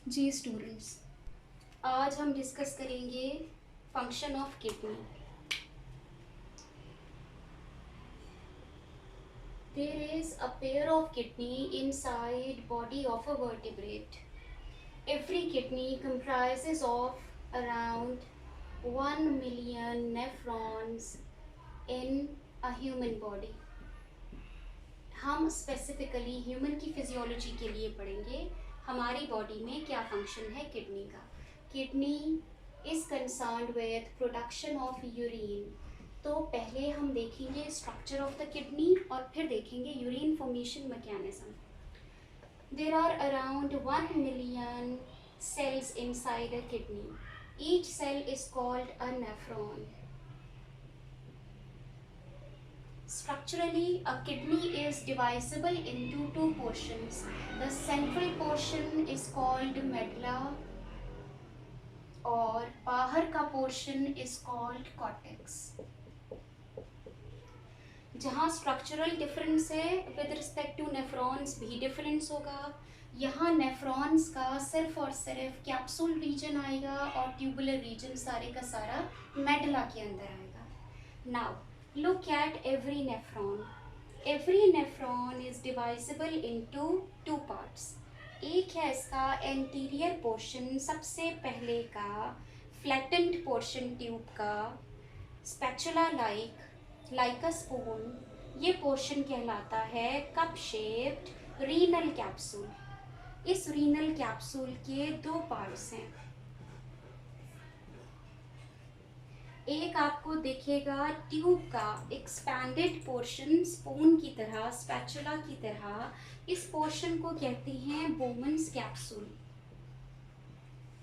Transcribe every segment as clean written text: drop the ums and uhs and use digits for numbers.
जी students, आज हम discuss करेंगे function of kidney. There is a pair of kidney inside body of a vertebrate. Every kidney comprises of around 1 million nephrons in a human body. हम specifically human की physiology के लिए पढ़ेंगे हमारी body में क्या फंक्शन है किडनी का. Kidney is concerned with production of urine. तो पहले हम देखेंगे स्ट्रक्चर ऑफ द किडनी और फिर देखेंगे urine formation mechanism. There are around 1 million cells inside a kidney. Each cell is called a nephron. Structurally, a kidney is divisible into two portions. The central portion is called medulla और बाहर का portion is called cortex. जहाँ structural difference है with respect to nephrons भी difference होगा. यहाँ nephrons का सिर्फ और सिर्फ capsule region आएगा और tubular region सारे का सारा medulla के अंदर आएगा. Now, look at every nephron. Every nephron is divisible into two parts. एक है इसका anterior portion, सबसे पहले का flattened portion ट्यूब का spatula like a spoon. ये portion कहलाता है cup shaped renal capsule. इस renal capsule के दो parts हैं. एक आपको दिखेगा ट्यूब का एक्सपैंडेड पोर्शन स्पून की तरह, स्पैचुला की तरह. इस पोर्शन को कहते हैं बोमन्स कैप्सूल.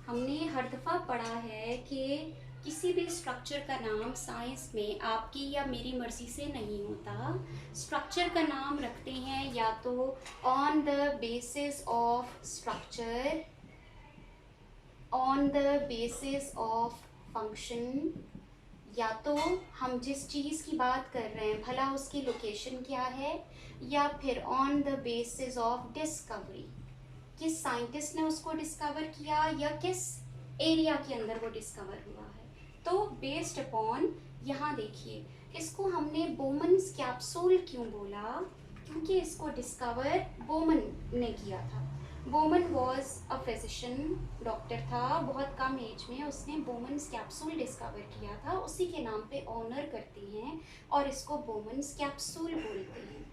हमने हर दफ़ा पढ़ा है कि किसी भी स्ट्रक्चर का नाम साइंस में आपकी या मेरी मर्जी से नहीं होता. स्ट्रक्चर का नाम रखते हैं या तो on the basis of structure, on the basis of function, या तो हम जिस चीज़ की बात कर रहे हैं भला उसकी लोकेशन क्या है, या फिर on the basis of discovery, किस साइंटिस्ट ने उसको डिस्कवर किया या किस एरिया के अंदर वो डिस्कवर हुआ है. तो बेस्ड अपॉन, यहाँ देखिए इसको हमने बोमन्स कैप्सूल क्यों बोला, क्योंकि इसको डिस्कवर बोमन ने किया था. Bowman was a physician, doctor था. बहुत कम एज में उसने बोमन्स कैप्सूल डिस्कवर किया था. उसी के नाम पे ऑनर करते हैं और इसको बोमन्स कैप्सूल बोलते हैं.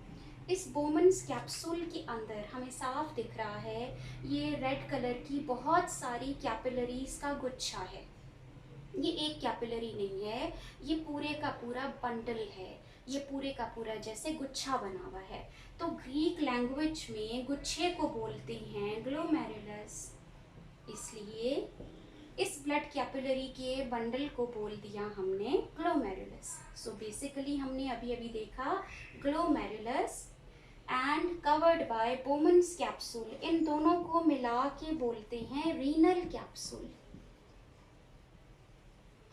इस बोमन्स कैप्सूल के अंदर हमें साफ दिख रहा है ये रेड कलर की बहुत सारी कैपिलरीज का गुच्छा है. ये एक कैपिलरी नहीं है, ये पूरे का पूरा बंडल है. ये पूरे का पूरा जैसे गुच्छा बना हुआ है. तो ग्रीक लैंग्वेज में गुच्छे को बोलते हैं ग्लोमेरुलस. इसलिए इस ब्लड कैपिलरी के बंडल को बोल दिया हमने ग्लोमेरुलस. सो बेसिकली हमने अभी अभी देखा glomerulus and covered by Bowman's capsule. इन दोनों को मिला के बोलते हैं रीनल कैप्सूल.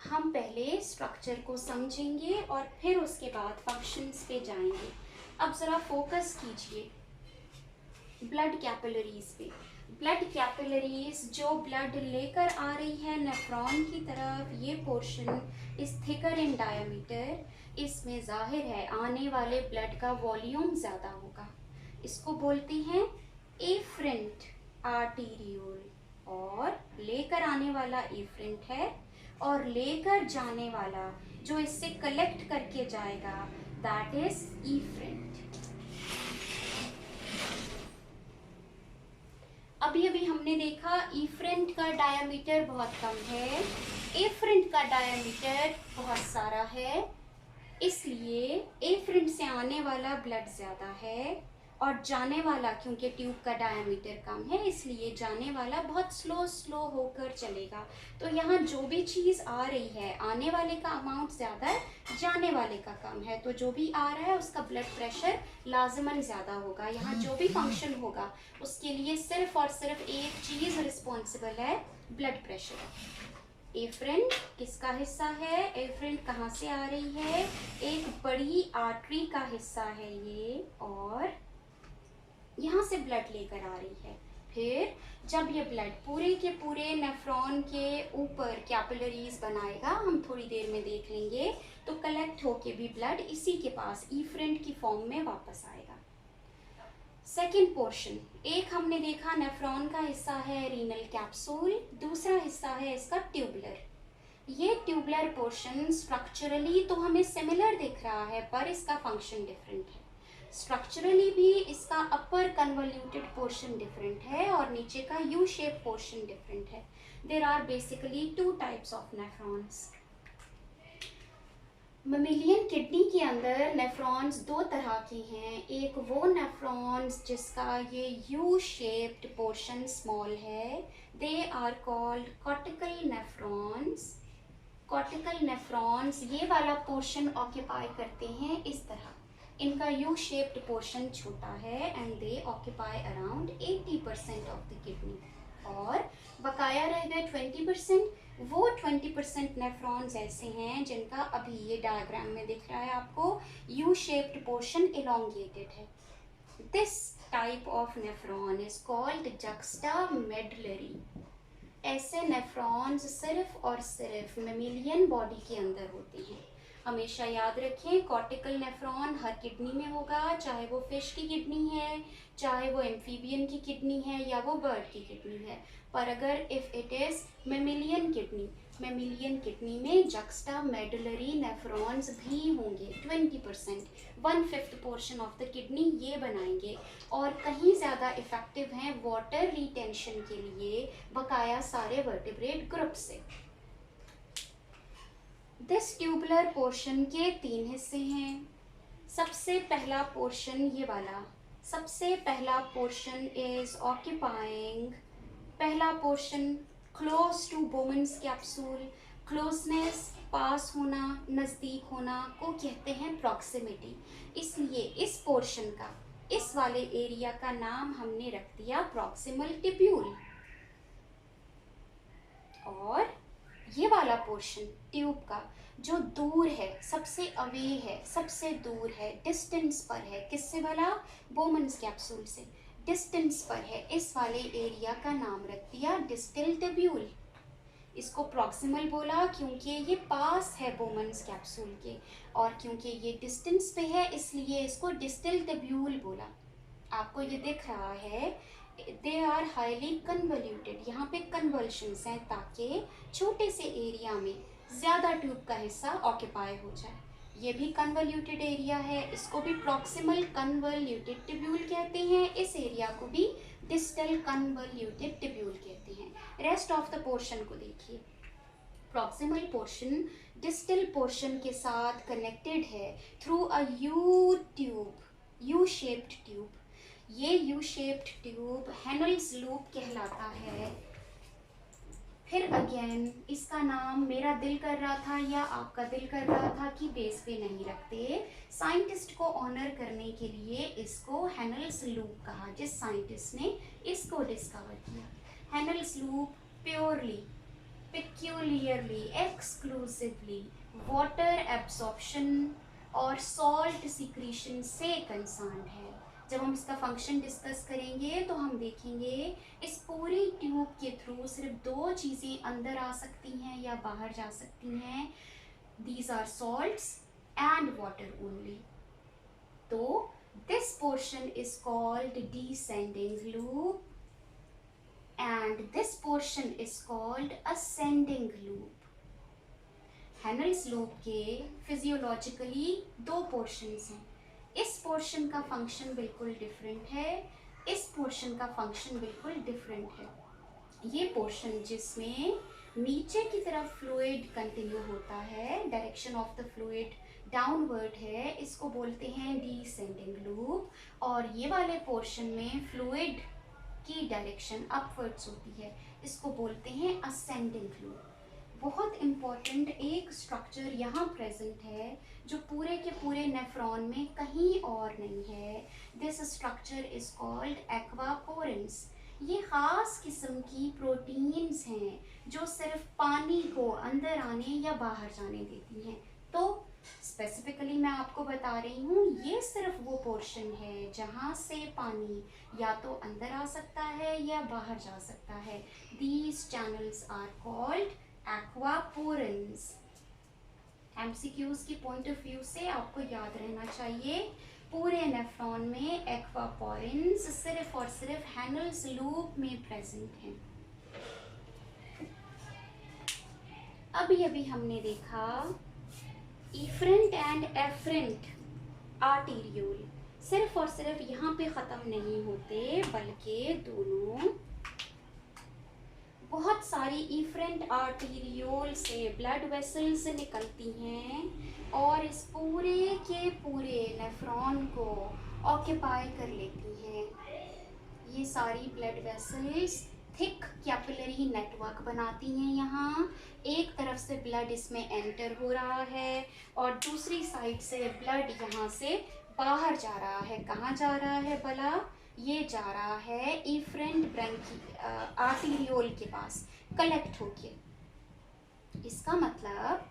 हम पहले स्ट्रक्चर को समझेंगे और फिर उसके बाद फंक्शंस पे जाएंगे. अब ज़रा फोकस कीजिए ब्लड कैपिलरीज पे. ब्लड कैपिलरीज जो ब्लड लेकर आ रही है नेफ्रॉन की तरफ, ये portion is thicker in diameter. इसमें जाहिर है आने वाले ब्लड का वॉल्यूम ज़्यादा होगा. इसको बोलते हैं एफ्रेंट आर्टीरियोल. और लेकर आने वाला एफ्रेंट है और लेकर जाने वाला जो इससे कलेक्ट करके जाएगा दैट इज इफ्रेंट. अभी अभी हमने देखा इफ्रेंट का डायमीटर बहुत कम है, एफ्रेंट का डायमीटर बहुत सारा है. इसलिए एफ्रेंट से आने वाला ब्लड ज़्यादा है और जाने वाला, क्योंकि ट्यूब का डायमीटर कम है इसलिए जाने वाला बहुत स्लो होकर चलेगा. तो यहाँ जो भी चीज़ आ रही है आने वाले का अमाउंट ज़्यादा है, जाने वाले का कम है. तो जो भी आ रहा है उसका ब्लड प्रेशर लाजमन ज़्यादा होगा. यहाँ जो भी फंक्शन होगा उसके लिए सिर्फ और सिर्फ एक चीज़ रिस्पॉन्सिबल है, ब्लड प्रेशर. एफ्रेंट किसका हिस्सा है, एफ्रेंट कहाँ से आ रही है, एक बड़ी आर्टरी का हिस्सा है ये, और यहाँ से ब्लड लेकर आ रही है. फिर जब ये ब्लड पूरे के पूरे नेफ्रॉन के ऊपर कैपिलरीज बनाएगा, हम थोड़ी देर में देख लेंगे, तो कलेक्ट होके भी ब्लड इसी के पास इफरेंट की फॉर्म में वापस आएगा। सेकेंड पोर्शन, एक हमने देखा नेफ्रॉन का हिस्सा है रीनल कैप्सूल, दूसरा हिस्सा है इसका ट्यूबुलर। ये ट्यूबुलर पोर्शन स्ट्रक्चरली तो हमें सिमिलर दिख रहा है, पर इसका फंक्शन डिफरेंट है। स्ट्रक्चरली भी इसका अपर कन्वोल्यूटेड पोर्शन डिफरेंट है और नीचे का यू शेप पोर्शन डिफरेंट है। There are basically two types of nephrons. Mammalian kidney के अंदर नेफ्रॉन्स दो तरह के हैं। एक वो नेफ्रॉन्स जिसका ये यू शेप्ड पोर्शन स्मॉल है, they are called cortical nephrons. Cortical nephrons ये वाला पोर्शन ऑक्यूपाई करते हैं इस तरह, इनका यू शेप्ड पोर्शन छोटा है and they occupy around 80% of the kidney, और बकाया रह गए 20%। वो 20% नेफ्रॉन्स ऐसे हैं जिनका अभी ये डायग्राम में दिख रहा है आपको, यू शेप्ड पोर्शन इलोंगेटेड है। This type of nephron is called juxtamedullary. ऐसे नेफ्रॉन्स सिर्फ और सिर्फ मेमेलियन बॉडी के अंदर होते हैं। हमेशा याद रखें, कॉर्टिकल नेफ्रॉन हर किडनी में होगा, चाहे वो फिश की किडनी है, चाहे वो एम्फीबियन की किडनी है, या वो बर्ड की किडनी है। पर अगर if it is mammalian kidney, mammalian kidney में जक्स्टामेडुलरी नेफ्रॉन्स भी होंगे 20%, 1/5 पोर्शन ऑफ द किडनी ये बनाएंगे, और कहीं ज़्यादा इफेक्टिव हैं वाटर रिटेंशन के लिए बकाया सारे वर्टिब्रेट ग्रुप से। दिस ट्यूबुलर पोर्शन के 3 हिस्से हैं। सबसे पहला पोर्शन ये वाला, सबसे पहला पोर्शन इज ऑक्यूपाइंग, पहला portion close to Bowman's capsule. Closeness, पास होना, नज़दीक होना को कहते हैं प्रॉक्सिमिटी। इसलिए इस पोर्शन का, इस वाले एरिया का नाम हमने रख दिया प्रॉक्सिमल टिब्यूल। और ये वाला पोर्शन ट्यूब का जो दूर है, सबसे अवे है, सबसे दूर है, डिस्टेंस पर है, किससे वाला, बोमन्स कैप्सूल से डिस्टेंस पर है, इस वाले एरिया का नाम रख दिया डिस्टल टिब्यूल। इसको प्रॉक्सिमल बोला क्योंकि ये पास है बोमन्स कैप्सूल के, और क्योंकि ये डिस्टेंस पे है इसलिए इसको डिस्टल टिब्यूल बोला। आपको ये दिख रहा है, दे आर हाईली कन्वोल्यूटेड, यहाँ पे कन्वल्शंस हैं ताकि छोटे से एरिया में ज़्यादा ट्यूब का हिस्सा ऑक्यूपाई हो जाए। ये भी कन्वोल्यूटेड एरिया है, इसको भी प्रॉक्सिमल कन्वोल्यूटेड टिब्यूल कहते हैं, इस एरिया को भी डिस्टल कन्वोल्यूटेड टिब्यूल कहते हैं। रेस्ट ऑफ द पोर्शन को देखिए, प्रॉक्सिमल पोर्शन डिस्टल पोर्शन के साथ कनेक्टेड है through a you tube, U shaped tube. ये यू शेप्ड ट्यूब हेनल्स लूप कहलाता है। फिर अगेन इसका नाम मेरा दिल कर रहा था या आपका दिल कर रहा था कि बेस पे नहीं रखते, साइंटिस्ट को ऑनर करने के लिए इसको हेनल्स लूप कहा, जिस साइंटिस्ट ने इसको डिस्कवर किया। Henle's loop purely, peculiarly, exclusively water absorption और सॉल्ट सिक्रीशन से कंसर्न्ड है। जब हम इसका फंक्शन डिस्कस करेंगे तो हम देखेंगे इस पूरी ट्यूब के थ्रू सिर्फ 2 चीज़ें अंदर आ सकती हैं या बाहर जा सकती हैं, these are salts and water only. तो this portion is called descending loop and this portion is called ascending loop. Henle's loop के फिजियोलॉजिकली 2 पोर्शंस हैं। इस पोर्शन का फंक्शन बिल्कुल डिफरेंट है, इस पोर्शन का फंक्शन बिल्कुल डिफरेंट है। ये पोर्शन जिसमें नीचे की तरफ फ्लूइड कंटिन्यू होता है, direction of the fluid downward है, इसको बोलते हैं डिसेंडिंग लूप, और ये वाले पोर्शन में फ्लूइड की डायरेक्शन अपवर्ड्स होती है, इसको बोलते हैं असेंडिंग लूप। बहुत इम्पॉर्टेंट एक स्ट्रक्चर यहाँ प्रेजेंट है जो पूरे के पूरे नेफ्रॉन में कहीं और नहीं है। This structure is called aquaporins. ये ख़ास किस्म की प्रोटीन्स हैं जो सिर्फ पानी को अंदर आने या बाहर जाने देती हैं। तो स्पेसिफिकली मैं आपको बता रही हूँ, ये सिर्फ वो पोर्शन है जहाँ से पानी या तो अंदर आ सकता है या बाहर जा सकता है। These channels are called aquaporins. MCQs की पॉइंट ऑफ व्यू से आपको याद रहना चाहिए, पूरे नेफ्रॉन में एक्वापोरेंस सिर्फ और सिर्फ हैनल्स लूप में प्रेजेंट हैं। अभी अभी हमने देखा इफरेंट एंड एफरेंट आर्टीरियोल सिर्फ और सिर्फ यहाँ पे ख़त्म नहीं होते, बल्कि दोनों बहुत सारी इफरेंट आर्टीरियोल से ब्लड वेसल्स निकलती हैं और इस पूरे के पूरे नेफ्रॉन को ऑक्यूपाई कर लेती हैं। ये सारी blood vessels thick capillary network बनाती हैं। यहाँ एक तरफ से ब्लड इसमें एंटर हो रहा है और दूसरी साइड से ब्लड यहाँ से बाहर जा रहा है। कहाँ जा रहा है भला? ये जा रहा है इफरेंट ब्रैंकी आर्टीरियोल के पास कलेक्ट होके। इसका मतलब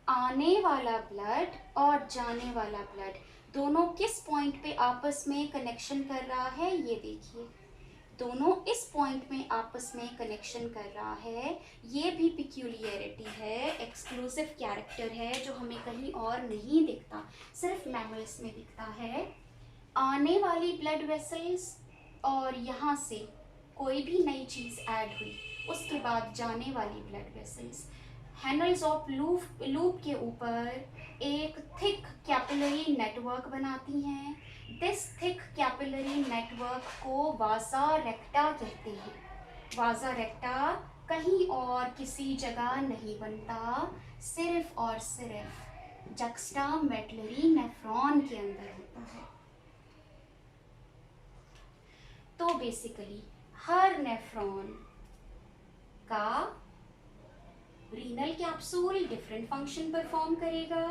आने वाला ब्लड और जाने वाला ब्लड दोनों किस पॉइंट पे आपस में कनेक्शन कर रहा है, ये देखिए। दोनों इस पॉइंट में आपस में कनेक्शन कर रहा है। ये भी पिक्यूलियरिटी है, एक्सक्लूसिव कैरेक्टर है जो हमें कहीं और नहीं दिखता, सिर्फ मैमल्स में दिखता है। आने वाली ब्लड वेसल्स और यहाँ से कोई भी नई चीज़ ऐड हुई, उसके बाद जाने वाली ब्लड वेसल्स हैनल्स ऑफ लूप के ऊपर एक थिक कैपिलरी नेटवर्क बनाती हैं। दिस थिक कैपिलरी नेटवर्क को वाजा रेक्टा कहते हैं। वाजा रेक्टा कहीं और किसी जगह नहीं बनता, सिर्फ और सिर्फ जक्स्टा मेडुलरी नेफ्रॉन के अंदर होता है। तो बेसिकली हर नेफ्रॉन का renal capsule different function perform करेगा।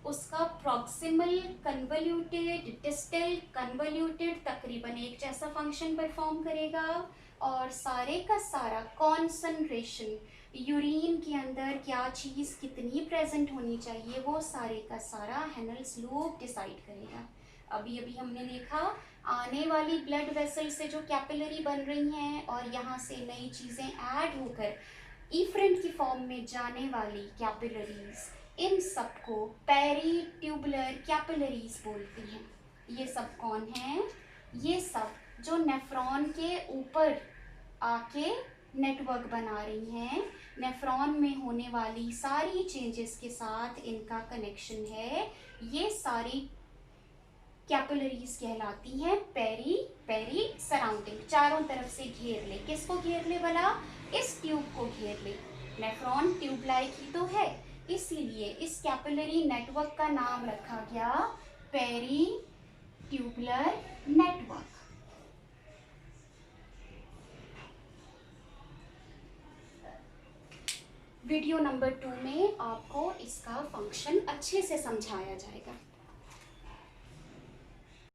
उसका प्रॉक्सिमल कन्वल्यूटेड, डिस्टल कन्वल्यूटेड तकरीबन एक जैसा फंक्शन परफॉर्म करेगा और सारे का सारा कॉन्सेंट्रेशन यूरिन के अंदर क्या चीज़ कितनी प्रेजेंट होनी चाहिए, वो सारे का सारा हैनल्स लूप डिसाइड करेगा। अभी अभी हमने देखा आने वाली ब्लड वेसल से जो कैपिलरी बन रही हैं और यहाँ से नई चीज़ें ऐड होकर इफरेंट की फॉर्म में जाने वाली कैपिलरीज, इन सबको पेरी ट्यूबुलर कैपिलरीज बोलती हैं। ये सब कौन हैं? ये सब जो नेफ्रॉन के ऊपर आके नेटवर्क बना रही हैं, नेफ्रॉन में होने वाली सारी चेंजेस के साथ इनका कनेक्शन है। ये सारी कैपिलरीज कहलाती हैं पेरी सराउंडिंग, चारों तरफ से घेर ले। किसको घेर ले भला? इस ट्यूब को घेर ले। नेफ्रॉन ट्यूब लाइक ही तो है, इसीलिए इस कैपिलरी नेटवर्क का नाम रखा गया peritubular network. Video number 2 में आपको इसका फंक्शन अच्छे से समझाया जाएगा।